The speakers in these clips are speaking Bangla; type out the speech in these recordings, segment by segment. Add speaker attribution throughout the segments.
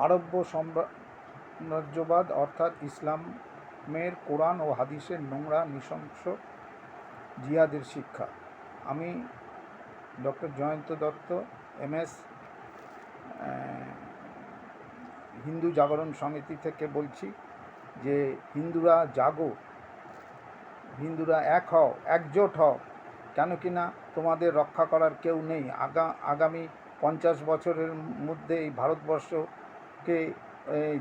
Speaker 1: আরব্য সাম্রাজ্যবাদ অর্থাৎ ইসলামের কোরআন ও হাদিসের নোংরা নৃশংস জিহাদের শিক্ষা। আমি ডক্টর জয়ন্ত দত্ত, MS, হিন্দু জাগরণ সমিতি থেকে বলছি যে হিন্দুরা জাগো, হিন্দুরা এক হও, একজোট হও। কেন কি না তোমাদের রক্ষা করার কেউ নেই। আগামী 50 বছরের মধ্যে এই ভারতবর্ষকে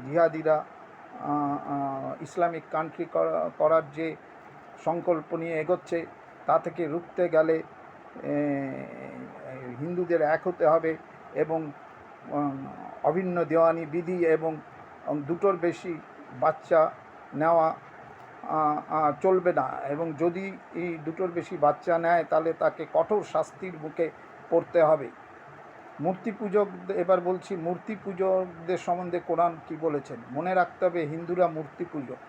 Speaker 1: জিহাদিরা ইসলামিক কান্ট্রি করার যে সংকল্প নিয়ে এগোচ্ছে, তা থেকে রুখতে গেলে হিন্দুদের এক হতে হবে এবং অভিন্ন দেওয়ানি বিধি এবং দুটোর বেশি বাচ্চা নেওয়া চলবে না, এবং যদি এই দুটোর বেশি বাচ্চা নেয় তাহলে তাকে কঠোর শাস্তির মুখে পড়তে হবে। মূর্তি পূজক, এবার বলছি মূর্তি পূজকদের সম্বন্ধে কোরআন কি বলেছেন। মনে রাখতে হবে হিন্দুরা মূর্তি পূজক।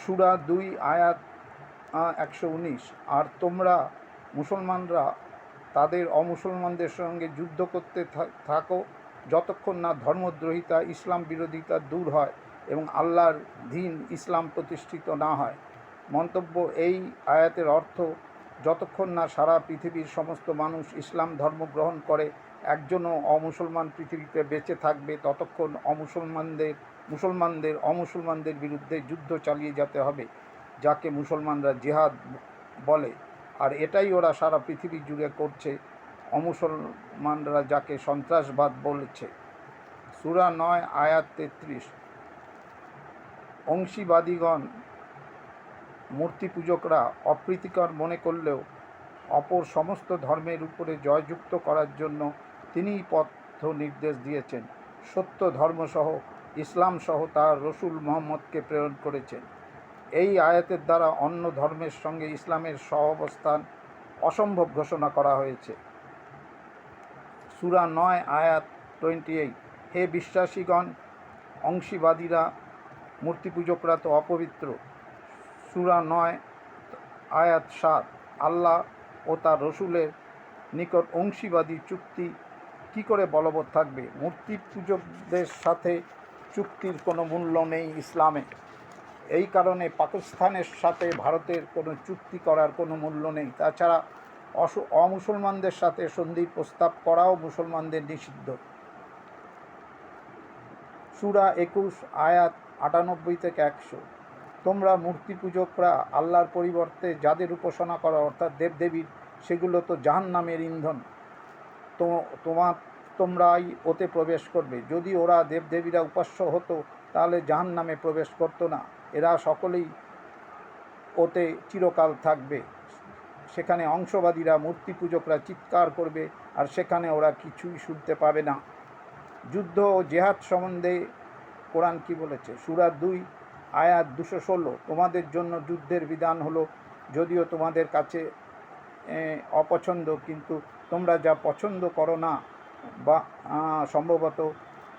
Speaker 1: সূরা 2 আয়াত 119। আর তোমরা মুসলমানরা তাদের অমুসলমানদের সঙ্গে যুদ্ধ করতে থাকো যতক্ষণ না ধর্মদ্রোহিতা, ইসলাম বিরোধিতা দূর হয় এবং আল্লাহর দ্বীন ইসলাম প্রতিষ্ঠিত না হয়। মন্তব্য: এই আয়াতের অর্থ, যতক্ষণ না সারা পৃথিবীর সমস্ত মানুষ ইসলাম ধর্ম গ্রহণ করে, একজনও অমুসলমান পৃথিবীতে বেঁচে থাকবে, ততক্ষণ অমুসলমানদের বিরুদ্ধে যুদ্ধ চালিয়ে যেতে হবে, যাকে মুসলমানরা জিহাদ বলে। আর এটাই ওরা সারা পৃথিবী জুড়ে করছে, অমুসলমানরা যাকে সন্ত্রাসবাদ বলেছে। সূরা 9 আয়াত 33। অংশীবাদীগণ মূর্তি পূজকরা অপ্রীতিকর মনে করলেও অপর সমস্ত ধর্মের উপরে জয়যুক্ত করার জন্য তিনিই পথ নির্দেশ দিয়েছেন। সত্য ধর্মসহ ইসলামসহ তার রসুল মুহাম্মদকে প্রেরণ করেছেন। এই আয়াতের দ্বারা অন্য ধর্মের সঙ্গে ইসলামের সহাবস্থান অসম্ভব ঘোষণা করা হয়েছে। সূরা 9 আয়াত 28। হে বিশ্বাসীগণ, অংশীবাদীরা মূর্তি পূজকরা তো অপবিত্র। সূরা 9 আয়াত 7। আল্লাহ ও তার রসুলের নিকট অংশীবাদী চুক্তি কি করে বলবৎ থাকবে? মূর্তি পূজকদের সাথে চুক্তির কোনো মূল্য নেই ইসলামে। এই কারণে পাকিস্তানের সাথে ভারতের কোনো চুক্তি করার কোনো মূল্য নেই। তাছাড়া অমুসলমানদের সাথে সন্ধির প্রস্তাব করাও মুসলমানদের নিষিদ্ধ। সূরা 21 আয়াত 98 থেকে 100। তোমরা মূর্তি পূজকরা আল্লাহর পরিবর্তে যাদের উপাসনা করো অর্থাৎ দেবদেবীর, সেগুলো তো জাহান্নামের ইন্ধন। তোমরাই ওতে প্রবেশ করবে। যদি ওরা দেবদেবীরা উপাস্য হতো তাহলে জাহান্নামে প্রবেশ করতো না। এরা সকলেই ওতে চিরকাল থাকবে। সেখানে অংশবাদীরা মূর্তি পূজকরা চিৎকার করবে আর সেখানে ওরা কিছুই শুনতে পাবে না। যুদ্ধ ও জেহাদ সম্বন্ধে কোরআন কি বলেছে? সূরা 2 আয়াত 216। তোমাদের জন্য যুদ্ধের বিধান হলো, যদিও তোমাদের কাছে অপছন্দ, কিন্তু তোমরা যা পছন্দ করো না বা সম্ভবত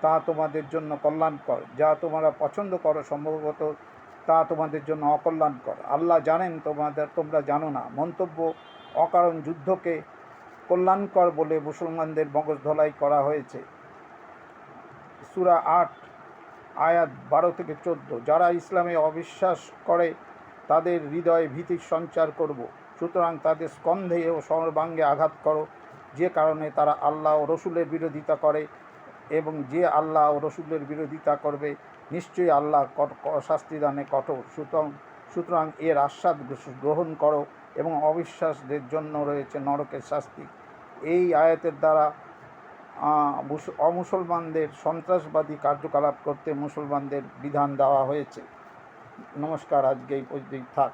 Speaker 1: তা তোমাদের জন্য কল্যাণকর, যা তোমরা পছন্দ করো সম্ভবত তা তোমাদের জন্য অকল্যাণকর। আল্লাহ জানেন, তোমরা জানো না। মন্তব্য: অকারণ যুদ্ধকে কল্যাণকর বলে মুসলমানদের মগজ ধোলাই করা হয়েছে। সূরা 8 আয়াত 12 থেকে 14। যারা ইসলামে অবিশ্বাস করে তাদের হৃদয়ে ভীতির সঞ্চার করব, সুতরাং তাদের স্কন্ধে ও সর্বাঙ্গে আঘাত করো, যে কারণে তারা আল্লাহ ও রসুলের বিরোধিতা করে, এবং যে আল্লাহ ও রসুলের বিরোধিতা করবে নিশ্চয়ই আল্লাহ শাস্তিদানে কঠোর। সুতরাং এর আস্বাদ গ্রহণ করো, এবং অবিশ্বাসদের জন্য রয়েছে নরকের শাস্তি। এই আয়াতের দ্বারা অমুসলমানদের সন্ত্রাসবাদী কার্যকলাপ করতে মুসলমানদের বিধান দেওয়া হয়েছে। নমস্কার, আজকে এই পর্যন্তই থাক।